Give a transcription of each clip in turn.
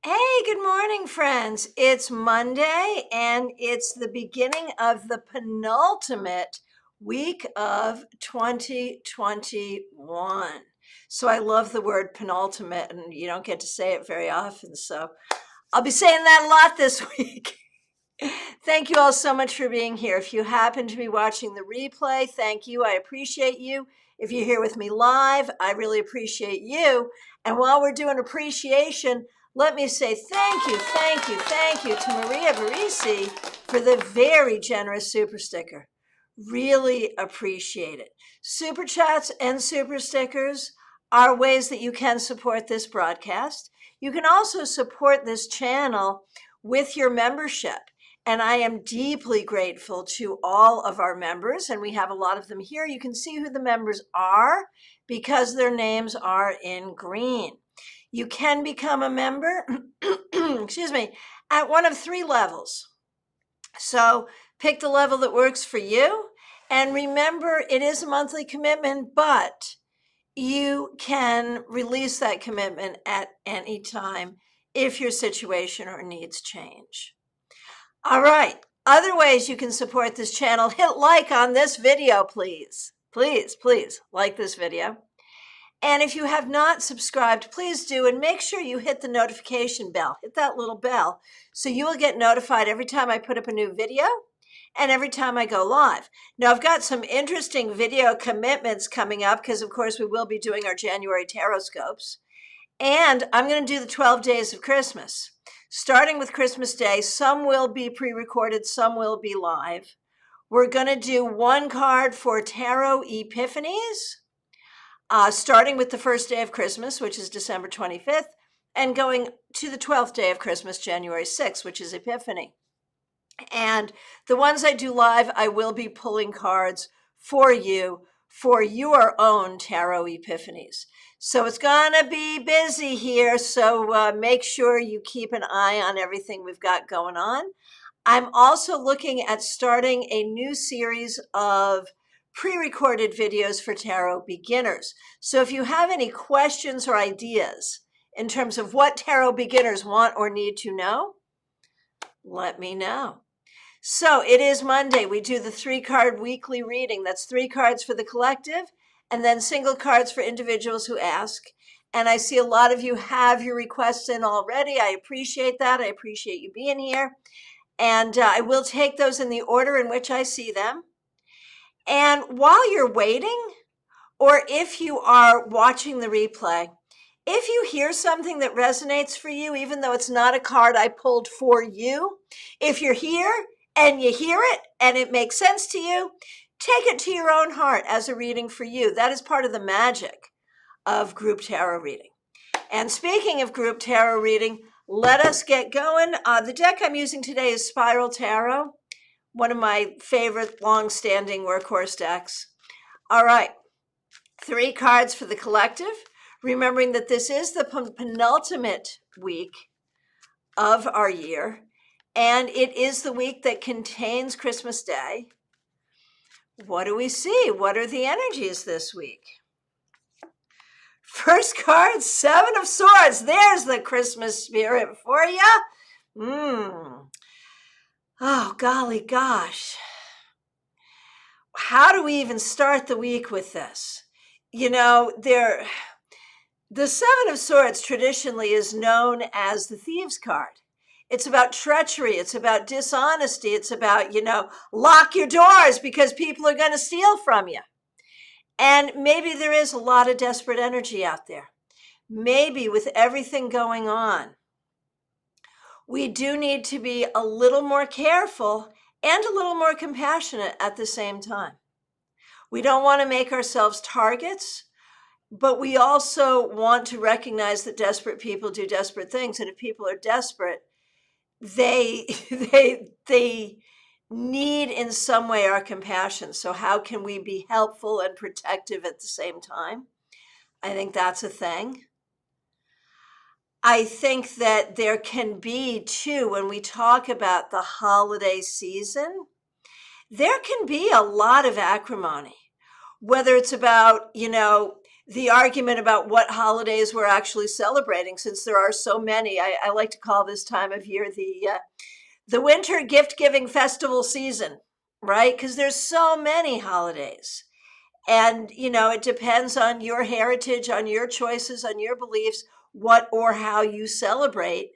Hey, good morning, friends. It's Monday and it's the beginning of the penultimate week of 2021. So I love the word penultimate, and you don't get to say it very often. So I'll be saying that a lot this week. Thank you all so much for being here. If you happen to be watching the replay, thank you. I appreciate you. If you're here with me live, I really appreciate you. And while we're doing appreciation, let me say thank you to Maria Barisi for the very generous super sticker. Really appreciate it. Super chats and super stickers are ways that you can support this broadcast. You can also support this channel with your membership. And I am deeply grateful to all of our members, and we have a lot of them here. You can see who the members are because their names are in green. You can become a member, excuse me, at one of three levels. So pick the level that works for you. And remember, it is a monthly commitment, but you can release that commitment at any time if your situation or needs change. All right, other ways you can support this channel, hit like on this video, please. Please like this video. And if you have not subscribed, please do, and make sure you hit the notification bell. Hit that little bell so you will get notified every time I put up a new video and every time I go live. Now, I've got some interesting video commitments coming up because, of course, we will be doing our January tarot scopes. And I'm going to do the 12 days of Christmas. Starting with Christmas Day, some will be pre-recorded, some will be live. We're going to do one card for Tarot Epiphanies, starting with the first day of Christmas, which is December 25th, and going to the 12th day of Christmas, January 6th, which is Epiphany. And the ones I do live, I will be pulling cards for you for your own Tarot Epiphanies. So it's going to be busy here, so make sure you keep an eye on everything we've got going on. I'm also looking at starting a new series of pre-recorded videos for tarot beginners. So if you have any questions or ideas in terms of what tarot beginners want or need to know, let me know. So it is Monday. We do the 3-card weekly reading. That's 3 cards for the collective and then single cards for individuals who ask. And I see a lot of you have your requests in already. I appreciate that. I appreciate you being here. And I will take those in the order in which I see them. And while you're waiting, or if you are watching the replay, if you hear something that resonates for you, even though it's not a card I pulled for you, if you're here and you hear it and it makes sense to you, take it to your own heart as a reading for you. That is part of the magic of group tarot reading. And speaking of group tarot reading, let us get going. The deck I'm using today is Spiral Tarot, one of my favorite long-standing workhorse decks. All right, 3 cards for the collective, remembering that this is the penultimate week of our year, and it is the week that contains Christmas Day. What do we see? What are the energies this week? First card, 7 of Swords. There's the Christmas spirit for you. Oh, golly gosh. How do we even start the week with this? You know, the 7 of Swords traditionally is known as the Thieves card. It's about treachery. It's about dishonesty. It's about, lock your doors because people are going to steal from you. And maybe there is a lot of desperate energy out there. Maybe with everything going on, we do need to be a little more careful and a little more compassionate at the same time. We don't want to make ourselves targets, but we also want to recognize that desperate people do desperate things. And if people are desperate, they need in some way our compassion. So how can we be helpful and protective at the same time? I think that's a thing. I think that there can be, too, when we talk about the holiday season, there can be a lot of acrimony, whether it's about, the argument about what holidays we're actually celebrating, since there are so many. I like to call this time of year the winter gift giving festival season, right? Because there's so many holidays. And, it depends on your heritage, on your choices, on your beliefs, what or how you celebrate.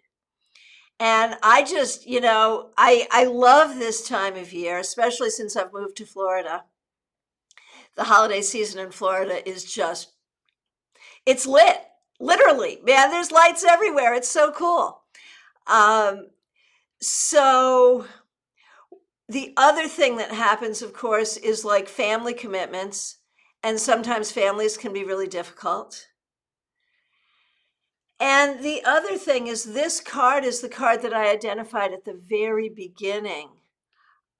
And I just, I love this time of year, especially since I've moved to Florida. The holiday season in Florida is just, it's lit, literally, man. There's lights everywhere. It's so cool. So the other thing that happens, of course, is like family commitments. And sometimes families can be really difficult. And the other thing is, this card is the card that I identified at the very beginning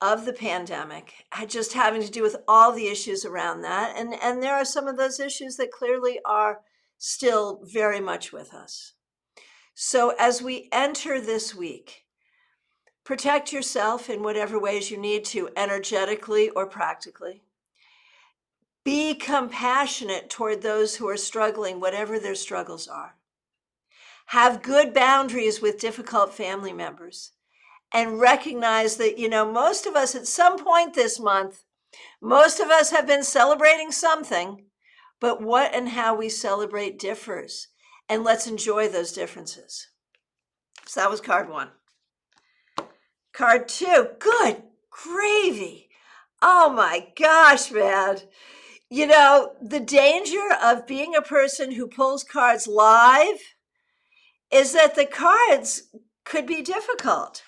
of the pandemic, just having to do with all the issues around that. And there are some of those issues that clearly are still very much with us. So as we enter this week, protect yourself in whatever ways you need to, energetically or practically. Be compassionate toward those who are struggling, whatever their struggles are. Have good boundaries with difficult family members, and recognize that, most of us at some point this month, most of us have been celebrating something, but what and how we celebrate differs. And let's enjoy those differences. So that was card 1. Card 2, good gravy. Oh my gosh, man. The danger of being a person who pulls cards live is that the cards could be difficult.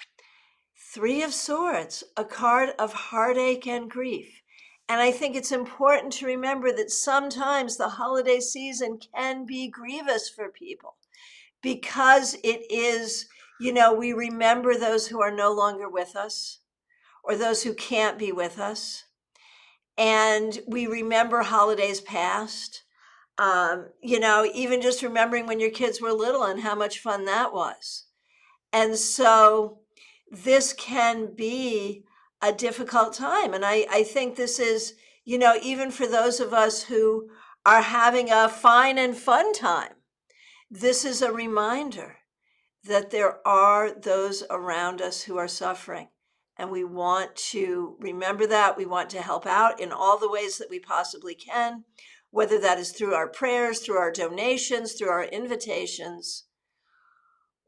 3 of Swords, a card of heartache and grief. And I think it's important to remember that sometimes the holiday season can be grievous for people, because it is, we remember those who are no longer with us, or those who can't be with us. And we remember holidays past. Even just remembering when your kids were little and how much fun that was. And so this can be a difficult time. And I think this is, even for those of us who are having a fine and fun time, this is a reminder that there are those around us who are suffering. And we want to remember that. We want to help out in all the ways that we possibly can, whether that is through our prayers, through our donations, through our invitations.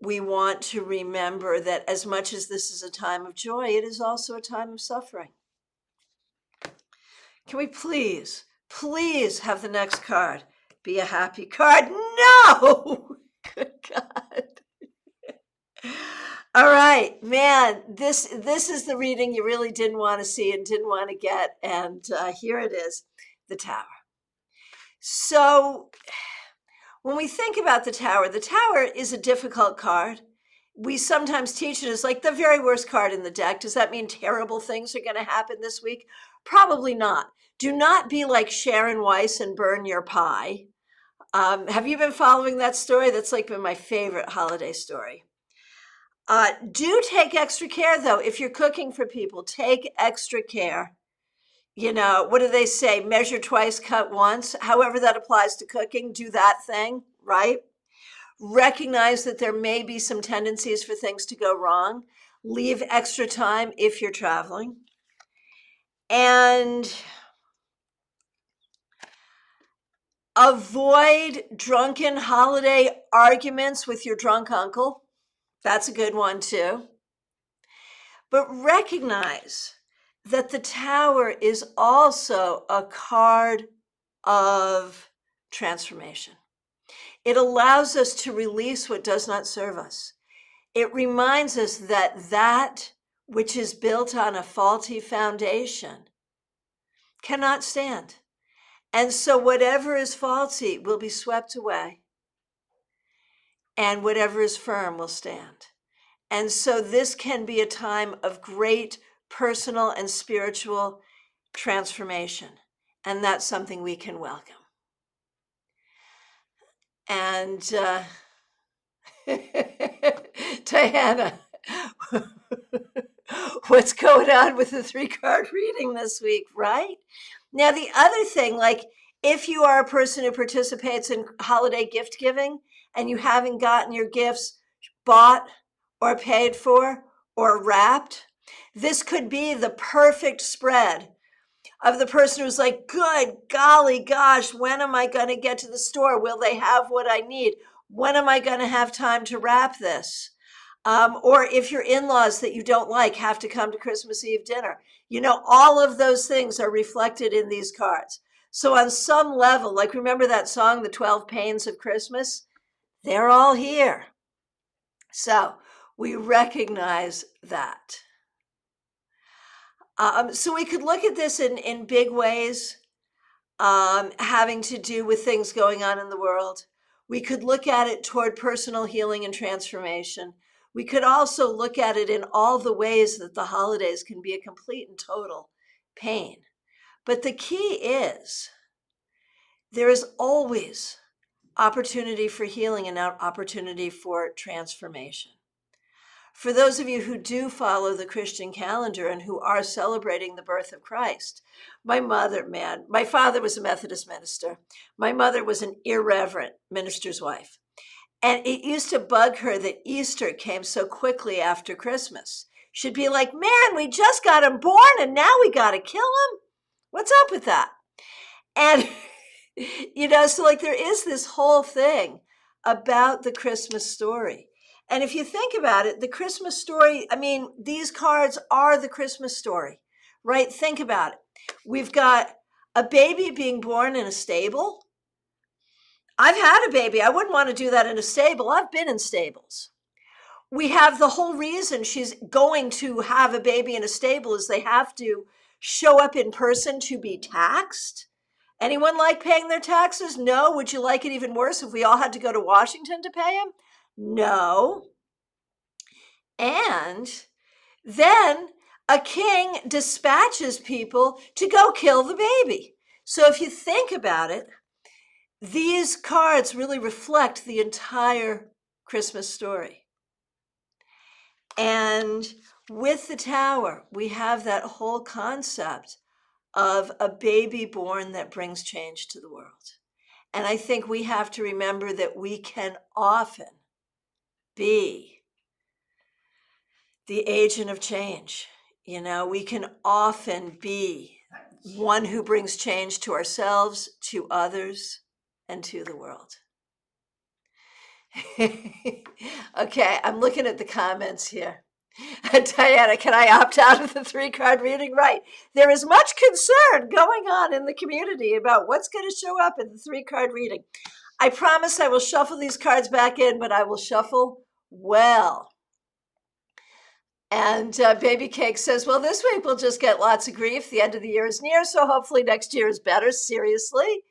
We want to remember that as much as this is a time of joy, it is also a time of suffering. Can we please have the next card be a happy card? No! Good God. All right, man, this is the reading you really didn't want to see and didn't want to get. And here it is, the Tower. So when we think about the Tower is a difficult card. We sometimes teach it as like the very worst card in the deck. Does that mean terrible things are going to happen this week? Probably not. Do not be like Sharon Weiss and burn your pie. Have you been following that story? That's like been my favorite holiday story. Do take extra care, though. If you're cooking for people, take extra care. What do they say? Measure twice, cut once. However that applies to cooking, do that thing, right? Recognize that there may be some tendencies for things to go wrong. Leave extra time if you're traveling. And avoid drunken holiday arguments with your drunk uncle. That's a good one too. But recognize that the Tower is also a card of transformation. It allows us to release what does not serve us. It reminds us that that which is built on a faulty foundation cannot stand. And so whatever is faulty will be swept away, and whatever is firm will stand. And so this can be a time of great personal and spiritual transformation. And that's something we can welcome. And Diana, what's going on with the 3-card reading this week, right? Now, the other thing, If you are a person who participates in holiday gift giving and you haven't gotten your gifts bought or paid for or wrapped, this could be the perfect spread of the person who's like, good golly gosh, when am I going to get to the store? Will they have what I need? When am I going to have time to wrap this? Or if your in-laws that you don't like have to come to Christmas Eve dinner, all of those things are reflected in these cards. So on some level, like remember that song, The 12 Pains of Christmas? They're all here. So we recognize that. So we could look at this in big ways, having to do with things going on in the world. We could look at it toward personal healing and transformation. We could also look at it in all the ways that the holidays can be a complete and total pain. But the key is there is always opportunity for healing and opportunity for transformation. For those of you who do follow the Christian calendar and who are celebrating the birth of Christ, my father was a Methodist minister. My mother was an irreverent minister's wife. And it used to bug her that Easter came so quickly after Christmas. She'd be like, man, we just got him born and now we got to kill him. What's up with that? And, so like there is this whole thing about the Christmas story. And if you think about it, the Christmas story, these cards are the Christmas story, right? Think about it. We've got a baby being born in a stable. I've had a baby. I wouldn't want to do that in a stable. I've been in stables. We have the whole reason she's going to have a baby in a stable is they have to show up in person to be taxed. Anyone like paying their taxes? No. Would you like it even worse if we all had to go to Washington to pay them? No. And then a king dispatches people to go kill the baby. So if you think about it, these cards really reflect the entire Christmas story. And with the Tower, we have that whole concept of a baby born that brings change to the world. And I think we have to remember that we can often be the agent of change. We can often be one who brings change to ourselves, to others, and to the world. Okay, I'm looking at the comments here. Diana, can I opt out of the 3-card reading? Right. There is much concern going on in the community about what's going to show up in the 3-card reading. I promise I will shuffle these cards back in, but I will shuffle well. And Baby Cake says, well, this week we'll just get lots of grief. The end of the year is near, so hopefully next year is better. Seriously.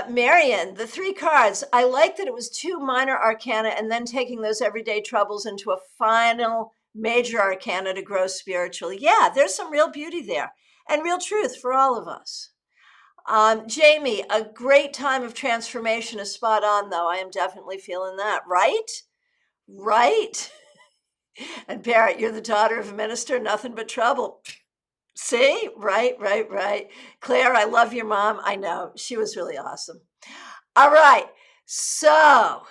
Marion, the 3 cards, I like that it was 2 minor arcana and then taking those everyday troubles into a final major arcana to grow spiritually. Yeah, there's some real beauty there and real truth for all of us. Jamie, a great time of transformation is spot on, though. I am definitely feeling that. Right? Right? And Barrett, you're the daughter of a minister, nothing but trouble. See? Right. Claire, I love your mom. I know. She was really awesome. All right. So.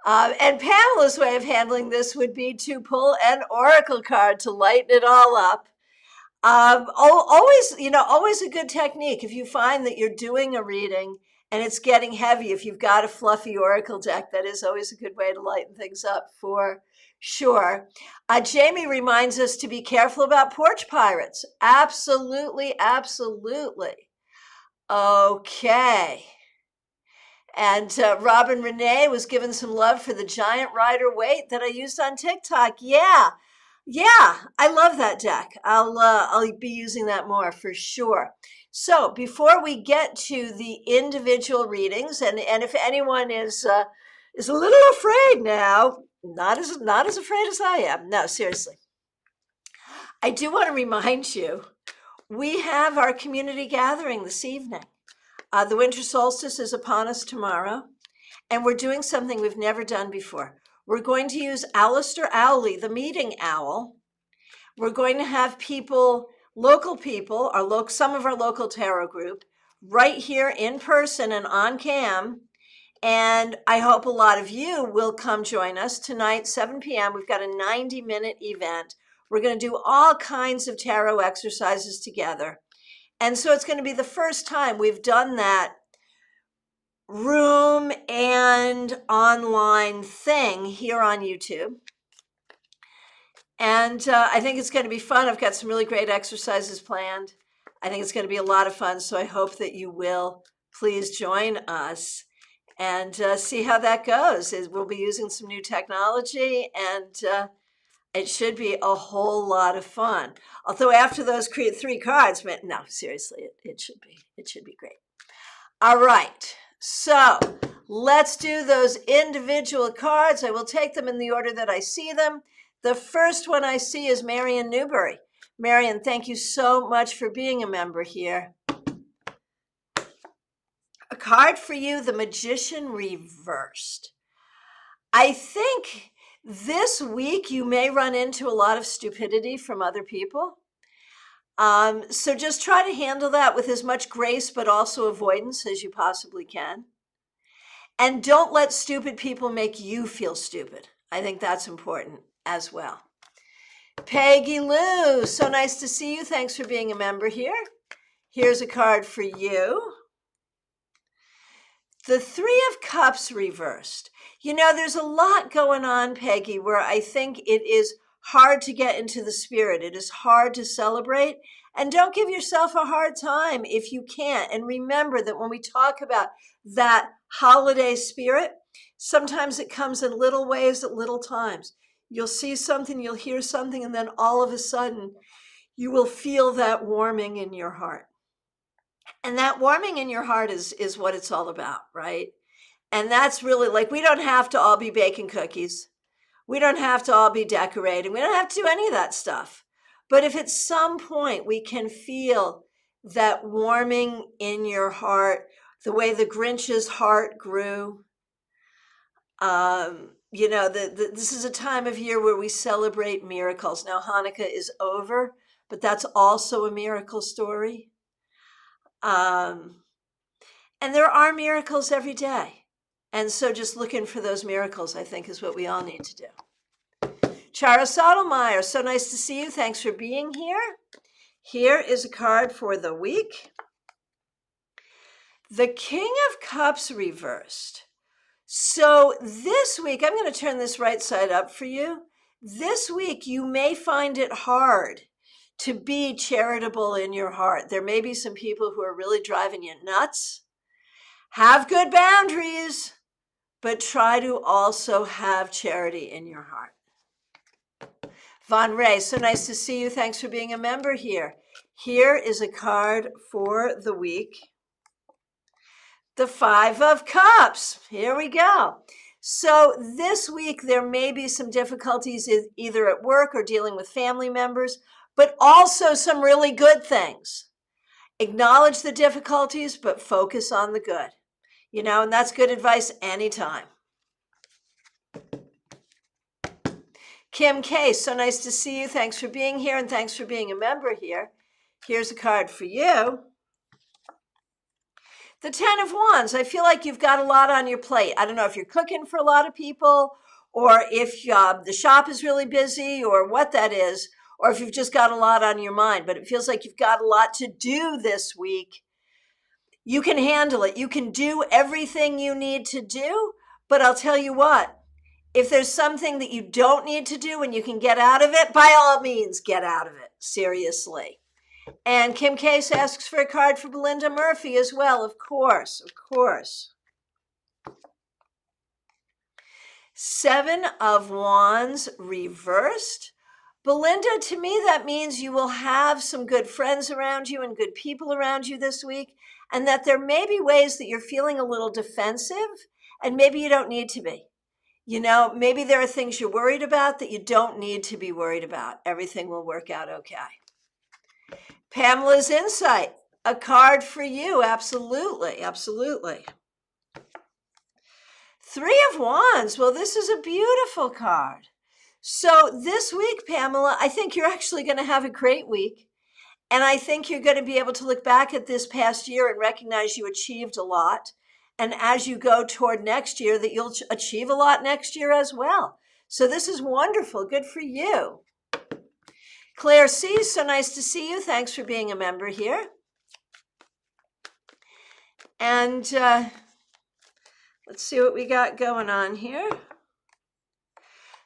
And Pamela's way of handling this would be to pull an oracle card to lighten it all up. Always a good technique. If you find that you're doing a reading and it's getting heavy, if you've got a fluffy oracle deck, that is always a good way to lighten things up for sure. Jamie reminds us to be careful about porch pirates. Absolutely. Okay. And Robin Renee was given some love for the giant rider weight that I used on TikTok. Yeah, I love that deck. I'll be using that more for sure. So before we get to the individual readings, and if anyone is a little afraid now, not as afraid as I am. No, seriously. I do want to remind you, we have our community gathering this evening. The winter solstice is upon us tomorrow, and we're doing something we've never done before. We're going to use Alistair Owley, the meeting owl. We're going to have people, local people, some of our local tarot group, right here in person and on cam. And I hope a lot of you will come join us tonight, 7 p.m. We've got a 90-minute event. We're going to do all kinds of tarot exercises together. And so it's going to be the first time we've done that room and online thing here on YouTube. And I think it's going to be fun. I've got some really great exercises planned. I think it's going to be a lot of fun. So I hope that you will please join us and see how that goes. We'll be using some new technology, and it should be a whole lot of fun. Although after those 3 cards, no, seriously, it should be great. All right, so let's do those individual cards. I will take them in the order that I see them. The first one I see is Marion Newberry. Marion, thank you so much for being a member here. A card for you, the Magician reversed. I think this week you may run into a lot of stupidity from other people. So just try to handle that with as much grace, but also avoidance as you possibly can. And don't let stupid people make you feel stupid. I think that's important as well. Peggy Lou, so nice to see you. Thanks for being a member here. Here's a card for you. The 3 of Cups reversed. You know, there's a lot going on, Peggy, where I think it is hard to get into the spirit. It is hard to celebrate. And don't give yourself a hard time if you can't. And remember that when we talk about that holiday spirit, sometimes it comes in little ways at little times. You'll see something, you'll hear something, and then all of a sudden you will feel that warming in your heart. And that warming in your heart is what it's all about, right? And that's really like, we don't have to all be baking cookies. We don't have to all be decorating. We don't have to do any of that stuff. But if at some point we can feel that warming in your heart, the way the Grinch's heart grew, this is a time of year where we celebrate miracles. Now, Hanukkah is over, but that's also a miracle story. And there are miracles every day. And so just looking for those miracles, I think, is what we all need to do. Chara Sotomayor, so nice to see you. Thanks for being here. Here is a card for the week. The King of Cups reversed. So this week, I'm going to turn this right side up for you. This week, you may find it hard to be charitable in your heart. There may be some people who are really driving you nuts. Have good boundaries, but try to also have charity in your heart. Von Ray, so nice to see you. Thanks for being a member here. Here is a card for the week. The 5 of Cups. Here we go. So this week, there may be some difficulties either at work or dealing with family members, but also some really good things. Acknowledge the difficulties, but focus on the good. And that's good advice anytime. Kim K, so nice to see you. Thanks for being here, and thanks for being a member here. Here's a card for you. The 10 of Wands. I feel like you've got a lot on your plate. I don't know if you're cooking for a lot of people, or if the shop is really busy, or what that is, or if you've just got a lot on your mind, but it feels like you've got a lot to do this week. You can handle it. You can do everything you need to do, but I'll tell you what, if there's something that you don't need to do and you can get out of it, by all means, get out of it. Seriously. And Kim Case asks for a card for Belinda Murphy as well, of course. 7 of Wands reversed. Belinda, to me, that means you will have some good friends around you and good people around you this week, and that there may be ways that you're feeling a little defensive, and maybe you don't need to be. Maybe there are things you're worried about that you don't need to be worried about. Everything will work out okay. Pamela's Insight, a card for you. Absolutely. 3 of Wands. Well, this is a beautiful card. So this week, Pamela, I think you're actually going to have a great week. And I think you're going to be able to look back at this past year and recognize you achieved a lot. And as you go toward next year, that you'll achieve a lot next year as well. So this is wonderful. Good for you. Claire C., so nice to see you. Thanks for being a member here. And let's see what we got going on here.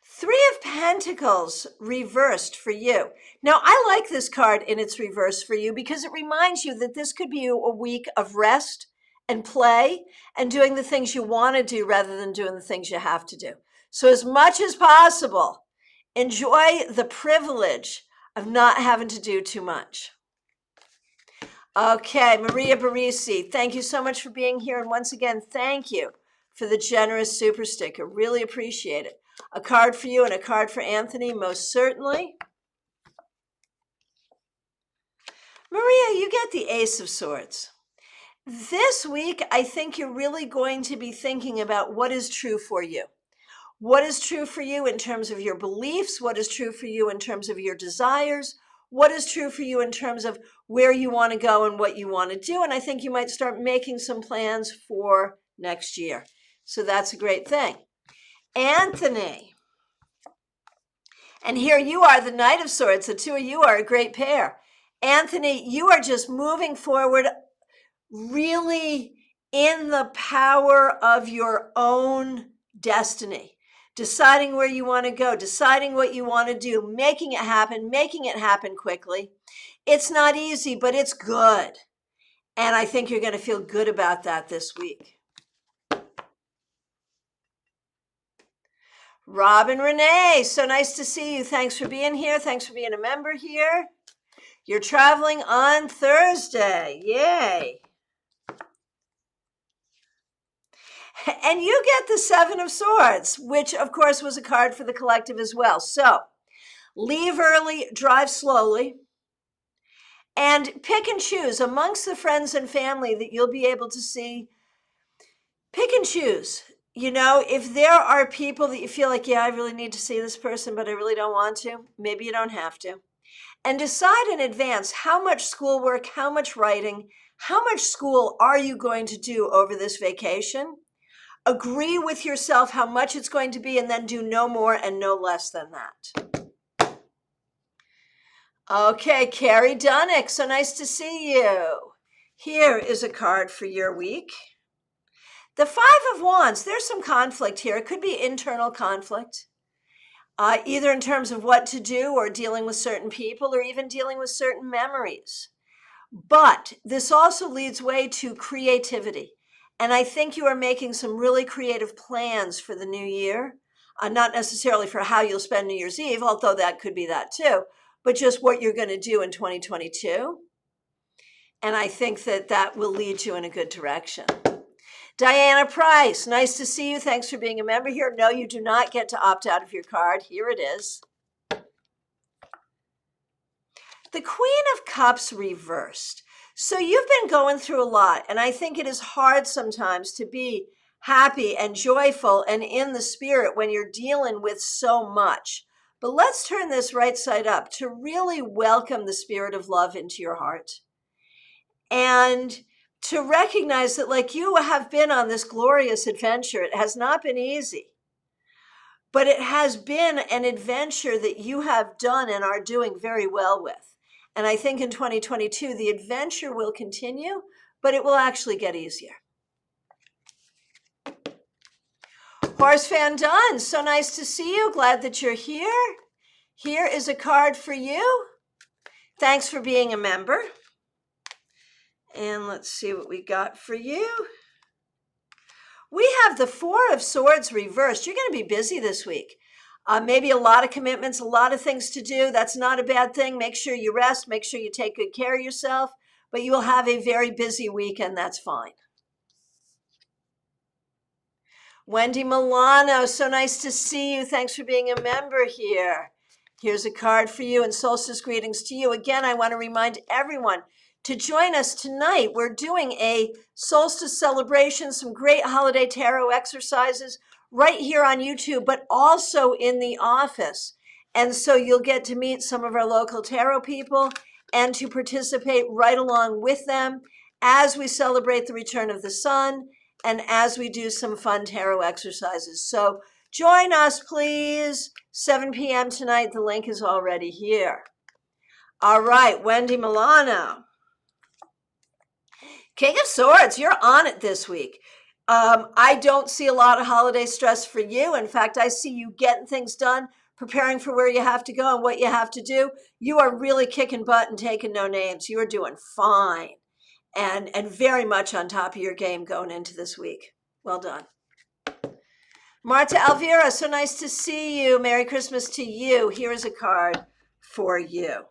3 of Pentacles reversed for you. Now, I like this card in its reverse for you because it reminds you that this could be a week of rest and play and doing the things you want to do rather than doing the things you have to do. So as much as possible, enjoy the privilege of not having to do too much. Okay, Maria Barisi, thank you so much for being here. And once again, thank you for the generous super sticker. Really appreciate it. A card for you and a card for Anthony, most certainly. Maria, you get the Ace of Swords. This week, I think you're really going to be thinking about what is true for you. What is true for you in terms of your beliefs? What is true for you in terms of your desires? What is true for you in terms of where you want to go and what you want to do? And I think you might start making some plans for next year. So that's a great thing. Anthony. And here you are, the Knight of Swords. The two of you are a great pair. Anthony, you are just moving forward really in the power of your own destiny. Deciding where you want to go, deciding what you want to do, making it happen quickly. It's not easy, but it's good. And I think you're going to feel good about that this week. Robin Renee, so nice to see you. Thanks for being here. Thanks for being a member here. You're traveling on Thursday. Yay. And you get the 7 of Swords, which of course was a card for the collective as well. So leave early, drive slowly, and pick and choose amongst the friends and family that you'll be able to see. Pick and choose. You know, if there are people that you feel like, yeah, I really need to see this person, but I really don't want to, maybe you don't have to. And decide in advance how much schoolwork, how much writing, how much school are you going to do over this vacation? Agree with yourself how much it's going to be, and then do no more and no less than that. Okay, Carrie Dunnick, so nice to see you. Here is a card for your week. The 5 of Wands, there's some conflict here. It could be internal conflict, either in terms of what to do or dealing with certain people or even dealing with certain memories. But this also leads way to creativity. And I think you are making some really creative plans for the new year, not necessarily for how you'll spend New Year's Eve, although that could be that too, but just what you're going to do in 2022. And I think that that will lead you in a good direction. Diana Price, nice to see you. Thanks for being a member here. No, you do not get to opt out of your card. Here it is. The Queen of Cups reversed. So you've been going through a lot, and I think it is hard sometimes to be happy and joyful and in the spirit when you're dealing with so much. But let's turn this right side up to really welcome the spirit of love into your heart. And to recognize that, like, you have been on this glorious adventure. It has not been easy, but it has been an adventure that you have done and are doing very well with. And I think in 2022, the adventure will continue, but it will actually get easier. Horace Van Dunn, so nice to see you. Glad that you're here. Here is a card for you. Thanks for being a member. And let's see what we got for you. We have the 4 of Swords reversed. You're going to be busy this week. Maybe a lot of commitments, a lot of things to do. That's not a bad thing. Make sure you rest. Make sure you take good care of yourself. But you will have a very busy week, and that's fine. Wendy Milano, so nice to see you. Thanks for being a member here. Here's a card for you, and solstice greetings to you. Again, I want to remind everyone to join us tonight. We're doing a solstice celebration, some great holiday tarot exercises, right here on YouTube, but also in the office. And so you'll get to meet some of our local tarot people and to participate right along with them as we celebrate the return of the sun and as we do some fun tarot exercises. So join us, please. 7 p.m. tonight. The link is already here. All right, Wendy Milano. King of Swords, you're on it this week. I don't see a lot of holiday stress for you. In fact, I see you getting things done, preparing for where you have to go and what you have to do. You are really kicking butt and taking no names. You are doing fine and very much on top of your game going into this week. Well done. Marta Alvira, so nice to see you. Merry Christmas to you. Here is a card for you.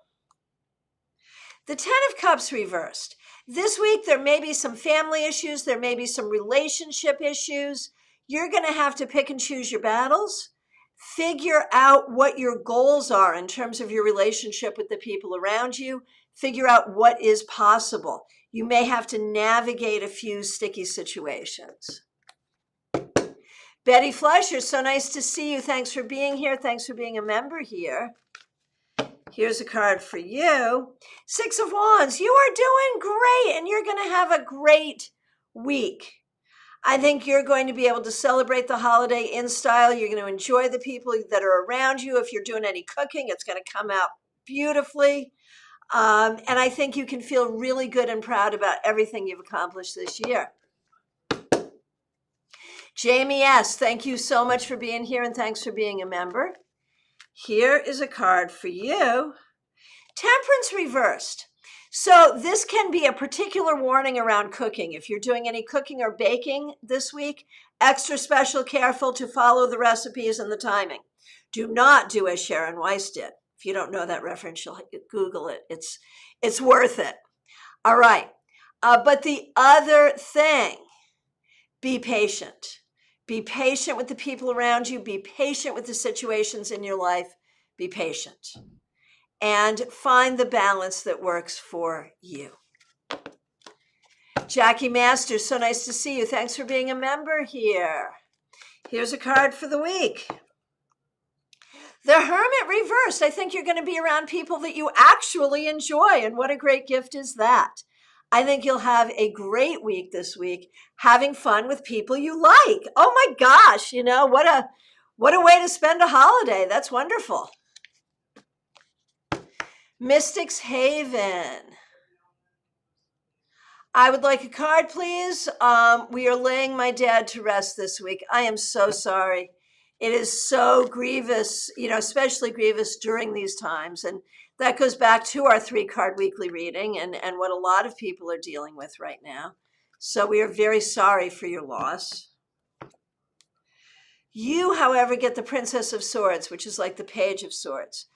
The Ten of Cups reversed. This week, there may be some family issues. There may be some relationship issues. You're going to have to pick and choose your battles. Figure out what your goals are in terms of your relationship with the people around you. Figure out what is possible. You may have to navigate a few sticky situations. Betty Fleischer, so nice to see you. Thanks for being here. Thanks for being a member here. Here's a card for you. Six of Wands, you are doing great and you're going to have a great week. I think you're going to be able to celebrate the holiday in style. You're going to enjoy the people that are around you. If you're doing any cooking, it's going to come out beautifully. And I think you can feel really good and proud about everything you've accomplished this year. Jamie S., thank you so much for being here and thanks for being a member. Here is a card for you. Temperance reversed. So this can be a particular warning around cooking. If you're doing any cooking or baking this week, extra special careful to follow the recipes and the timing. Do not do as Sharon Weiss did. If you don't know that reference, you'll Google it. It's worth it. All right. But the other thing, be patient. Be patient with the people around you. Be patient with the situations in your life. Be patient. And find the balance that works for you. Jackie Masters, so nice to see you. Thanks for being a member here. Here's a card for the week. The Hermit reversed. I think you're going to be around people that you actually enjoy. And what a great gift is that? I think you'll have a great week this week, having fun with people you like. Oh my gosh, you know, what a way to spend a holiday. That's wonderful. Mystics Haven. I would like a card, please. We are laying my dad to rest this week. I am so sorry. It is so grievous, you know, especially grievous during these times. And that goes back to our 3-card weekly reading and what a lot of people are dealing with right now. So we are very sorry for your loss. You, however, get the Princess of Swords, which is like the Page of Swords.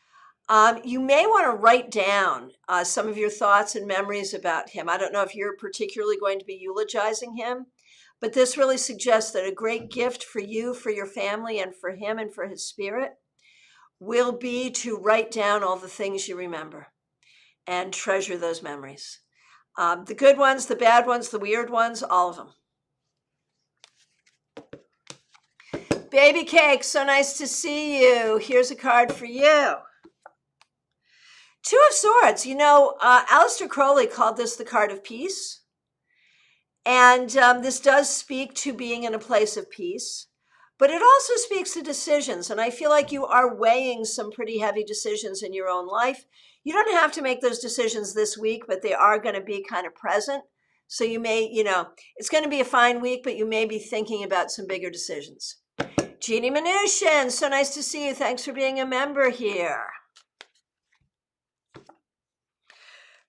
You may want to write down some of your thoughts and memories about him. I don't know if you're particularly going to be eulogizing him, but this really suggests that a great gift for you, for your family, and for him and for his spirit will be to write down all the things you remember and treasure those memories. The good ones, the bad ones, the weird ones, all of them. Baby Cake, so nice to see you. Here's a card for you. Two of Swords. You know, Aleister Crowley called this the card of peace. And this does speak to being in a place of peace. But it also speaks to decisions. And I feel like you are weighing some pretty heavy decisions in your own life. You don't have to make those decisions this week, but they are going to be kind of present. So you may, you know, it's going to be a fine week, but you may be thinking about some bigger decisions. Jeannie Mnuchin, so nice to see you. Thanks for being a member here.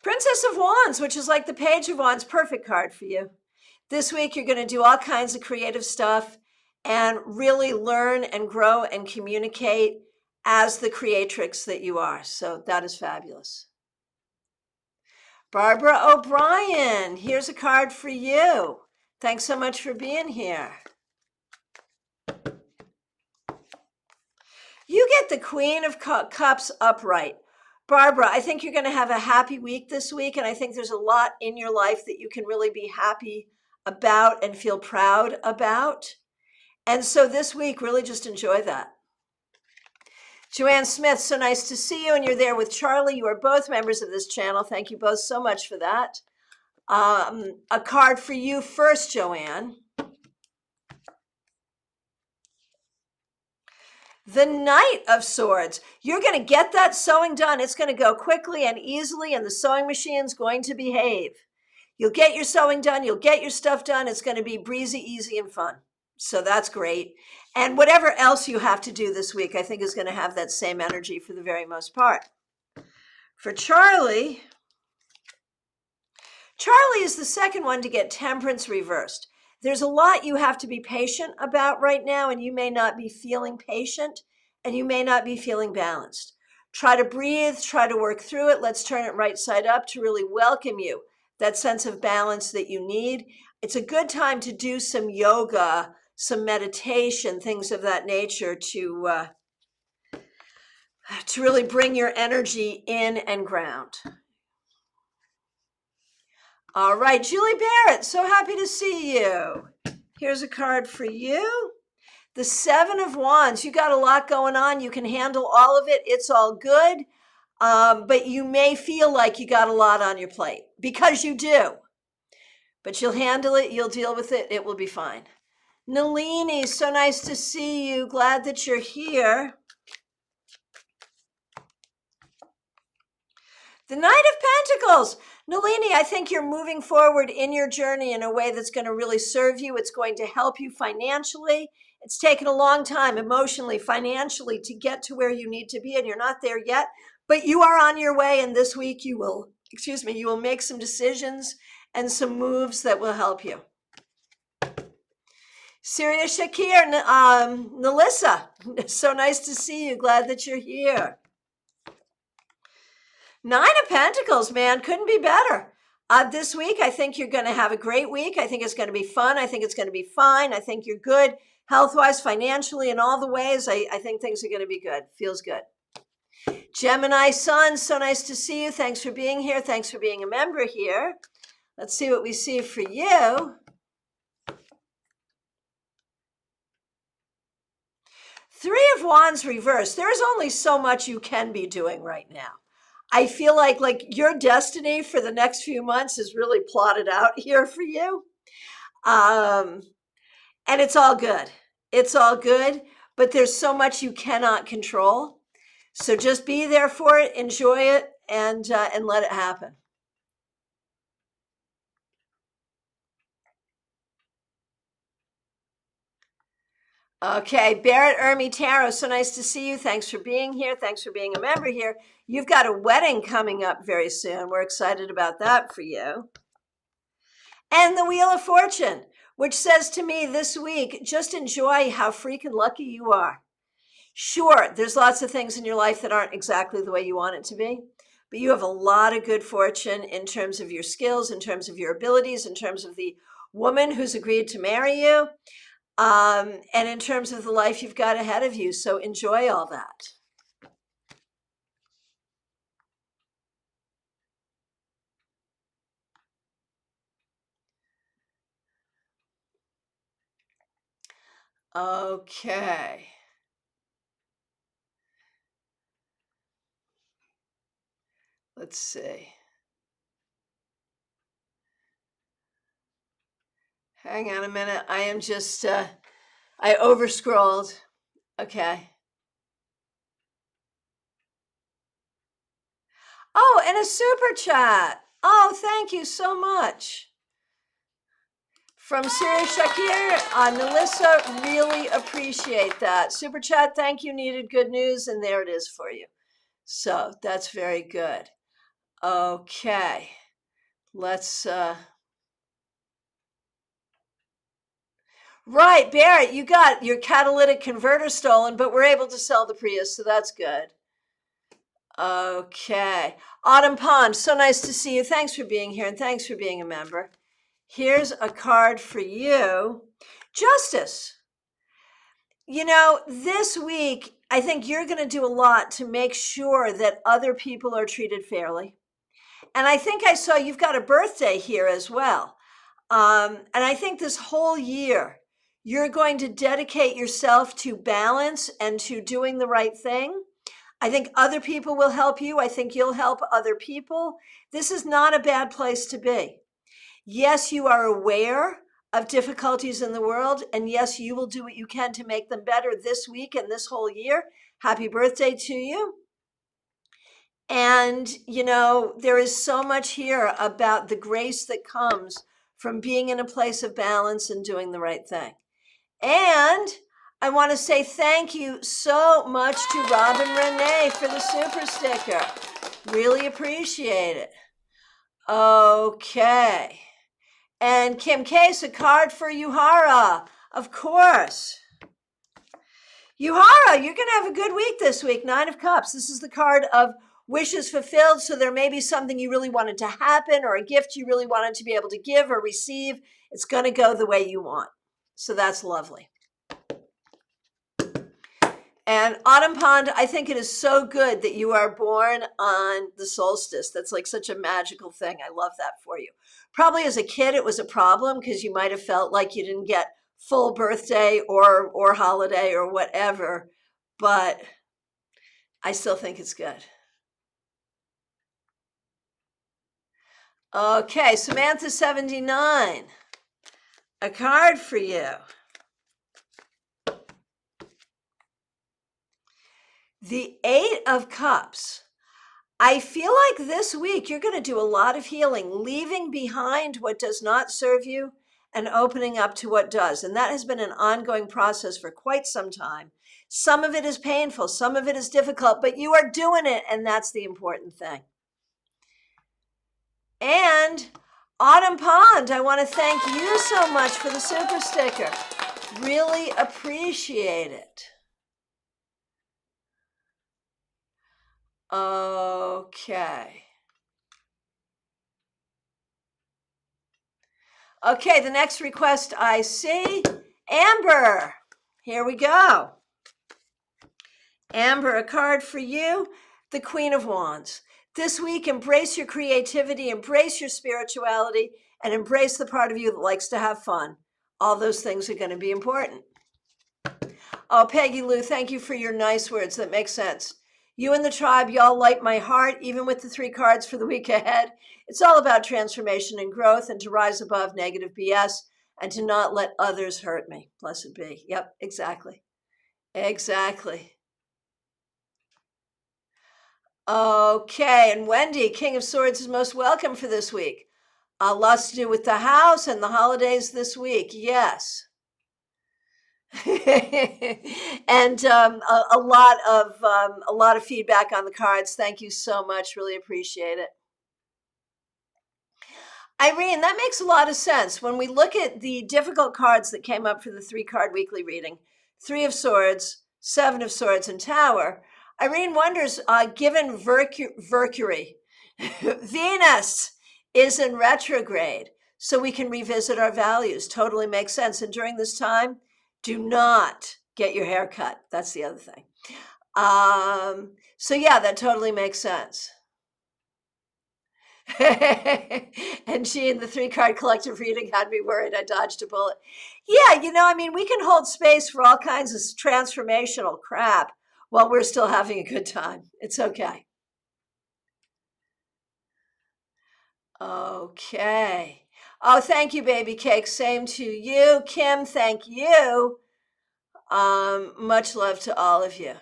Princess of Wands, which is like the Page of Wands, perfect card for you. This week, you're going to do all kinds of creative stuff and really learn and grow and communicate as the creatrix that you are. So that is fabulous. Barbara O'Brien, here's a card for you. Thanks so much for being here. You get the Queen of Cups upright. Barbara, I think you're going to have a happy week this week, and I think there's a lot in your life that you can really be happy about and feel proud about. And so this week, really just enjoy that. Joanne Smith, so nice to see you. And you're there with Charlie. You are both members of this channel. Thank you both so much for that. A card for you first, Joanne. The Knight of Swords. You're going to get that sewing done. It's going to go quickly and easily, and the sewing machine's going to behave. You'll get your sewing done. You'll get your stuff done. It's going to be breezy, easy, and fun. So that's great. And whatever else you have to do this week, I think is going to have that same energy for the very most part. For Charlie, Charlie is the second one to get Temperance reversed. There's a lot you have to be patient about right now, and you may not be feeling patient, and you may not be feeling balanced. Try to breathe, try to work through it. Let's turn it right side up to really welcome you, that sense of balance that you need. It's a good time to do some yoga, some meditation, things of that nature to really bring your energy in and ground. All right, Julie Barrett, so happy to see you. Here's a card for you. The Seven of Wands. You got a lot going on. You can handle all of it. It's all good. But you may feel like you got a lot on your plate, because you do. But you'll handle it. You'll deal with it. It will be fine. Nalini, so nice to see you. Glad that you're here. The Knight of Pentacles. Nalini, I think you're moving forward in your journey in a way that's going to really serve you. It's going to help you financially. It's taken a long time emotionally, financially to get to where you need to be, and you're not there yet, but you are on your way. And this week you will make some decisions and some moves that will help you. Syria Shakir, Nalissa, so nice to see you. Glad that you're here. Nine of Pentacles, man, couldn't be better. This week, I think you're going to have a great week. I think it's going to be fun. I think it's going to be fine. I think you're good health-wise, financially, in all the ways. I think things are going to be good. Feels good. Gemini Sun, so nice to see you. Thanks for being here. Thanks for being a member here. Let's see what we see for you. Three of Wands reversed. There's only so much you can be doing right now. I feel like your destiny for the next few months is really plotted out here for you. And it's all good. It's all good, but there's so much you cannot control. So just be there for it, enjoy it, and let it happen. Okay, Barrett Ermi Tarot, so nice to see you. Thanks for being here. Thanks for being a member here. You've got a wedding coming up very soon. We're excited about that for you. And the Wheel of Fortune, which says to me this week, just enjoy how freaking lucky you are. Sure, there's lots of things in your life that aren't exactly the way you want it to be, but you have a lot of good fortune in terms of your skills, in terms of your abilities, in terms of the woman who's agreed to marry you. And in terms of the life you've got ahead of you. So enjoy all that. Okay. Let's see. Hang on a minute. I am just, I overscrolled. Okay. Oh, and a super chat. Oh, thank you so much. From Syria Shakir, Melissa, really appreciate that. Super chat, thank you, needed good news, and there it is for you. So that's very good. Okay. Let's, right, Barrett, you got your catalytic converter stolen, but we're able to sell the Prius, so that's good. Okay. Autumn Pond, so nice to see you. Thanks for being here, and thanks for being a member. Here's a card for you. Justice. You know, this week, I think you're going to do a lot to make sure that other people are treated fairly. And I think I saw you've got a birthday here as well. And I think this whole year, You're going to dedicate yourself to balance and to doing the right thing. I think other people will help you. I think you'll help other people. This is not a bad place to be. Yes, you are aware of difficulties in the world, and yes, you will do what you can to make them better this week and this whole year. Happy birthday to you. And, there is so much here about the grace that comes from being in a place of balance and doing the right thing. And I want to say thank you so much to Robin Renee for the super sticker. Really appreciate it. Okay. And Kim Case, a card for Yuhara. Of course. Yuhara, you're going to have a good week this week. 9 of Cups. This is the card of wishes fulfilled. So there may be something you really wanted to happen or a gift you really wanted to be able to give or receive. It's going to go the way you want. So that's lovely. And Autumn Pond, I think it is so good that you are born on the solstice. That's like such a magical thing. I love that for you. Probably as a kid, it was a problem because you might have felt like you didn't get full birthday or holiday or whatever, but I still think it's good. Okay, Samantha 79, a card for you. The 8 of Cups. I feel like this week you're going to do a lot of healing, leaving behind what does not serve you and opening up to what does. And that has been an ongoing process for quite some time. Some of it is painful, some of it is difficult, but you are doing it, and that's the important thing. And Autumn Pond, I want to thank you so much for the super sticker. Really appreciate it. Okay. Okay, the next request I see, Amber. Here we go. Amber, a card for you, the Queen of Wands. This week, embrace your creativity, embrace your spirituality, and embrace the part of you that likes to have fun. All those things are going to be important. Oh, Peggy Lou, thank you for your nice words. That makes sense. You and the tribe, y'all light my heart, even with the 3 cards for the week ahead. It's all about transformation and growth and to rise above negative BS and to not let others hurt me. Blessed be. Yep, exactly. Exactly. Okay, and Wendy, King of Swords, is most welcome for this week. Lots to do with the house and the holidays this week. Yes. And a lot of feedback on the cards. Thank you so much. Really appreciate it. Irene, that makes a lot of sense. When we look at the difficult cards that came up for the 3-card weekly reading, 3 of Swords, 7 of Swords, and Tower, Irene wonders, given Mercury, Venus is in retrograde, so we can revisit our values. Totally makes sense. And during this time, do not get your hair cut. That's the other thing. So yeah, that totally makes sense. And she in the 3-card collective reading had me worried I dodged a bullet. Yeah, we can hold space for all kinds of transformational crap while we're still having a good time. It's okay. Okay. Oh, thank you, baby cake. Same to you. Kim, thank you. Much love to all of you.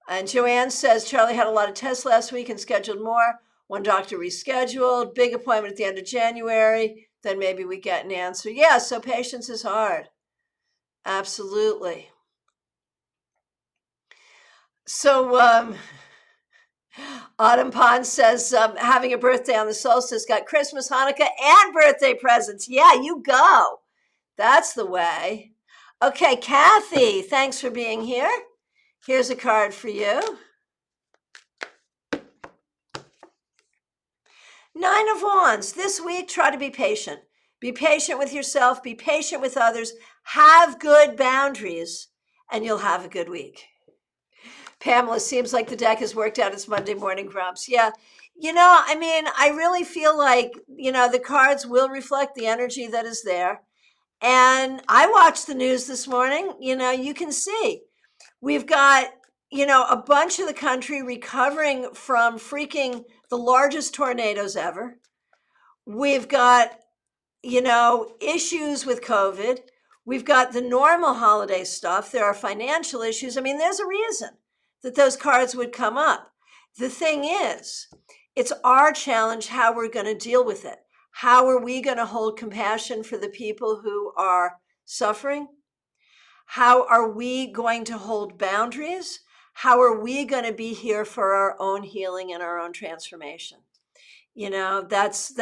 And Joanne says, Charlie had a lot of tests last week and scheduled more. One doctor rescheduled, big appointment at the end of January. Then maybe we get an answer. Yeah, so patience is hard. Absolutely. So, Autumn Pond says, having a birthday on the solstice, got Christmas, Hanukkah, and birthday presents. Yeah, you go. That's the way. Okay, Kathy, thanks for being here. Here's a card for you. 9 of Wands. This week, try to be patient. Be patient with yourself. Be patient with others. Have good boundaries, and you'll have a good week. Pamela, seems like the deck has worked out its Monday morning grumps. Yeah. I really feel like, the cards will reflect the energy that is there. And I watched the news this morning. You can see we've got, a bunch of the country recovering from freaking the largest tornadoes ever. We've got, issues with COVID. We've got the normal holiday stuff. There are financial issues. I mean, there's a reason that those cards would come up. The thing is, it's our challenge how we're going to deal with it. How are we going to hold compassion for the people who are suffering? How are we going to hold boundaries? How are we going to be here for our own healing and our own transformation? That's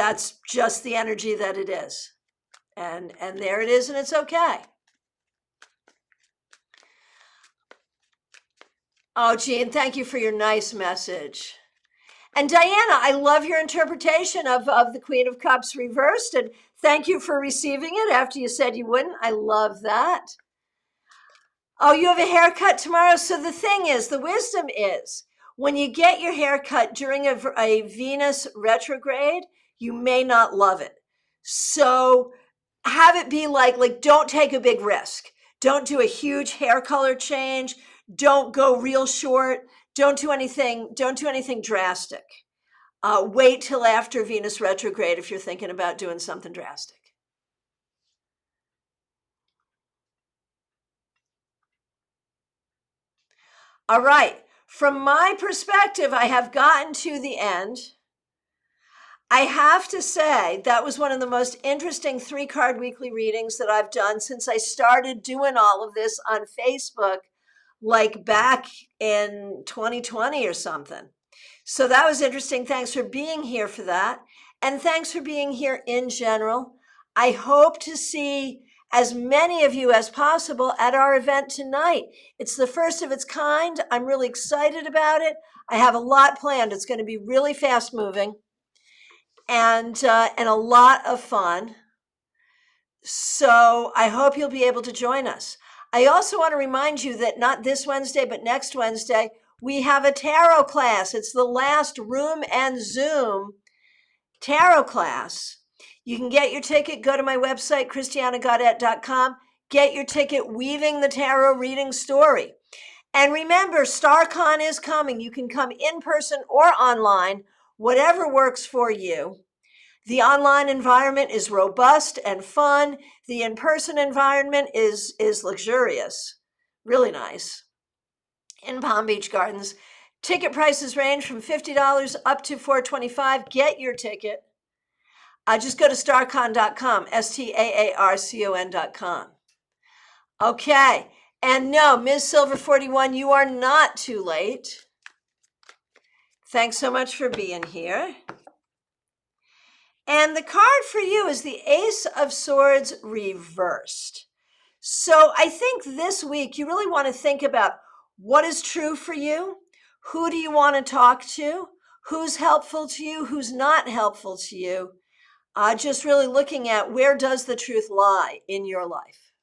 just the energy that it is. And there it is, and it's okay. Oh, Jean, thank you for your nice message. And Diana, I love your interpretation of the Queen of Cups reversed, and thank you for receiving it after you said you wouldn't. I love that. Oh, you have a haircut tomorrow? So the thing is, the wisdom is, when you get your hair cut during a Venus retrograde, you may not love it. So have it be like don't take a big risk. Don't do a huge hair color change. Don't go real short. Don't do anything drastic. Wait till after Venus retrograde if you're thinking about doing something drastic. All right. From my perspective, I have gotten to the end. I have to say that was one of the most interesting 3-card weekly readings that I've done since I started doing all of this on Facebook, like back in 2020 or something. So that was interesting. Thanks for being here for that. And thanks for being here in general. I hope to see as many of you as possible at our event tonight. It's the first of its kind. I'm really excited about it. I have a lot planned. It's going to be really fast moving and a lot of fun. So I hope you'll be able to join us. I also want to remind you that not this Wednesday, but next Wednesday, we have a tarot class. It's the last Room and Zoom tarot class. You can get your ticket. Go to my website, christianagodet.com. Get your ticket, Weaving the Tarot Reading Story. And remember, StarCon is coming. You can come in person or online, whatever works for you. The online environment is robust and fun. The in-person environment is luxurious, really nice, in Palm Beach Gardens. Ticket prices range from $50 up to $425. Get your ticket. Just go to starcon.com, STAARCON.com. Okay, and no, Ms. Silver 41, you are not too late. Thanks so much for being here. And the card for you is the Ace of Swords reversed. So I think this week you really want to think about what is true for you. Who do you want to talk to? Who's helpful to you? Who's not helpful to you? Just really looking at where does the truth lie in your life.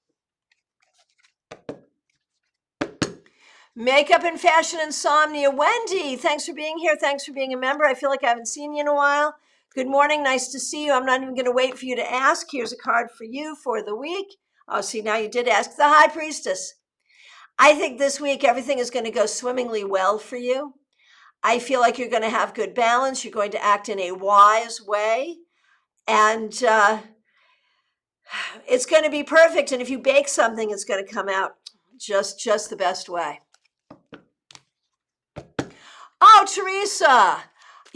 Makeup and fashion insomnia. Wendy, thanks for being here. Thanks for being a member. I feel like I haven't seen you in a while. Good morning. Nice to see you. I'm not even going to wait for you to ask. Here's a card for you for the week. Oh, see, now you did ask. The High Priestess. I think this week everything is going to go swimmingly well for you. I feel like you're going to have good balance. You're going to act in a wise way. And it's going to be perfect. And if you bake something, it's going to come out just the best way. Oh, Teresa.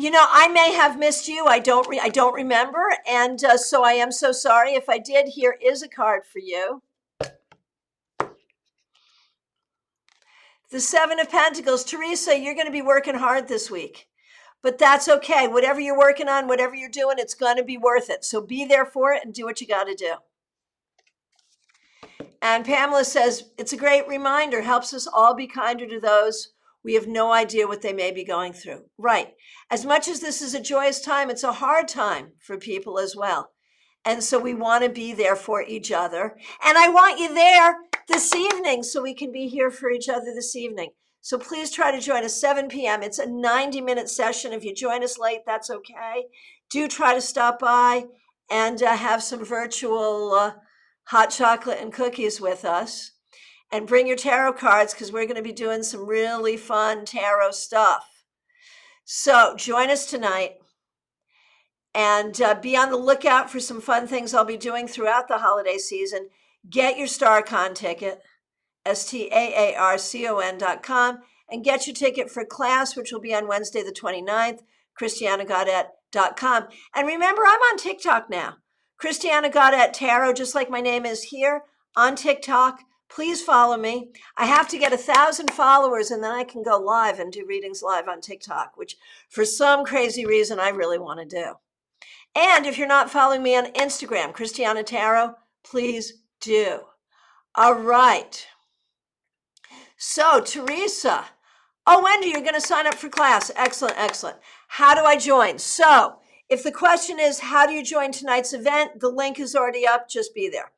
I may have missed you. I don't remember. And so I am so sorry. If I did, here is a card for you. The Seven of Pentacles. Teresa, you're going to be working hard this week. But that's okay. Whatever you're working on, whatever you're doing, it's going to be worth it. So be there for it and do what you got to do. And Pamela says, it's a great reminder. Helps us all be kinder to those we have no idea what they may be going through. Right. As much as this is a joyous time, it's a hard time for people as well. And so we want to be there for each other. And I want you there this evening so we can be here for each other this evening. So please try to join us 7 p.m. It's a 90-minute session. If you join us late, that's okay. Do try to stop by and have some virtual hot chocolate and cookies with us. And bring your tarot cards because we're going to be doing some really fun tarot stuff. So join us tonight and be on the lookout for some fun things I'll be doing throughout the holiday season. Get your StarCon ticket, STAARCON.com, and get your ticket for class, which will be on Wednesday the 29th, ChristianaGaudet.com. And remember, I'm on TikTok now. Christiana Gaudet Tarot, just like my name is here on TikTok. Please follow me. I have to get 1,000 followers and then I can go live and do readings live on TikTok, which for some crazy reason I really want to do. And if you're not following me on Instagram, Christiana Tarot, please do. All right. So, Teresa. Oh, Wendy, you're going to sign up for class. Excellent, excellent. How do I join? So, if the question is, how do you join tonight's event? The link is already up. Just be there.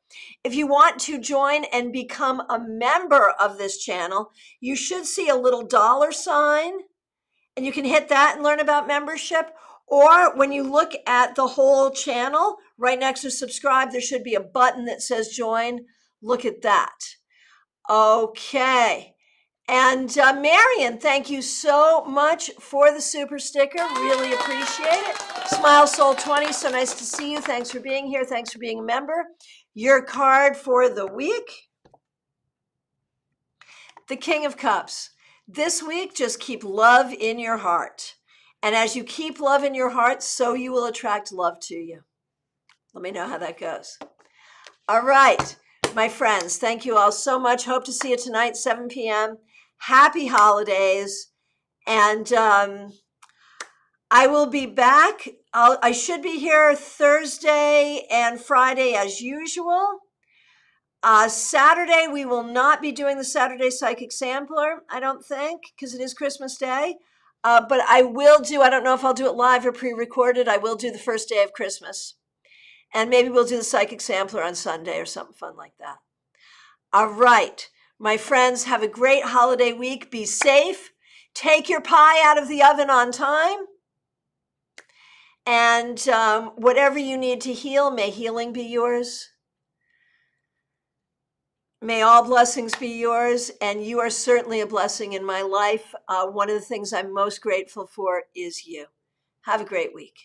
If you want to join and become a member of this channel, you should see a little $sign, and you can hit that and learn about membership. Or when you look at the whole channel, right next to subscribe, there should be a button that says join. Look at that. Okay. And Marion, thank you so much for the super sticker. Really appreciate it. Smile Soul 20, so nice to see you. Thanks for being here. Thanks for being a member. Your card for the week, the King of Cups. This week, just keep love in your heart. And as you keep love in your heart, so you will attract love to you. Let me know how that goes. All right, my friends, thank you all so much. Hope to see you tonight, 7 p.m. Happy holidays. And I will be back. I should be here Thursday and Friday as usual. Saturday, we will not be doing the Saturday Psychic Sampler, I don't think, because it is Christmas Day. But I will do, I don't know if I'll do it live or pre-recorded. I will do the first day of Christmas. And maybe we'll do the Psychic Sampler on Sunday or something fun like that. All right. My friends, have a great holiday week. Be safe. Take your pie out of the oven on time. And whatever you need to heal, may healing be yours. May all blessings be yours. And you are certainly a blessing in my life. One of the things I'm most grateful for is you. Have a great week.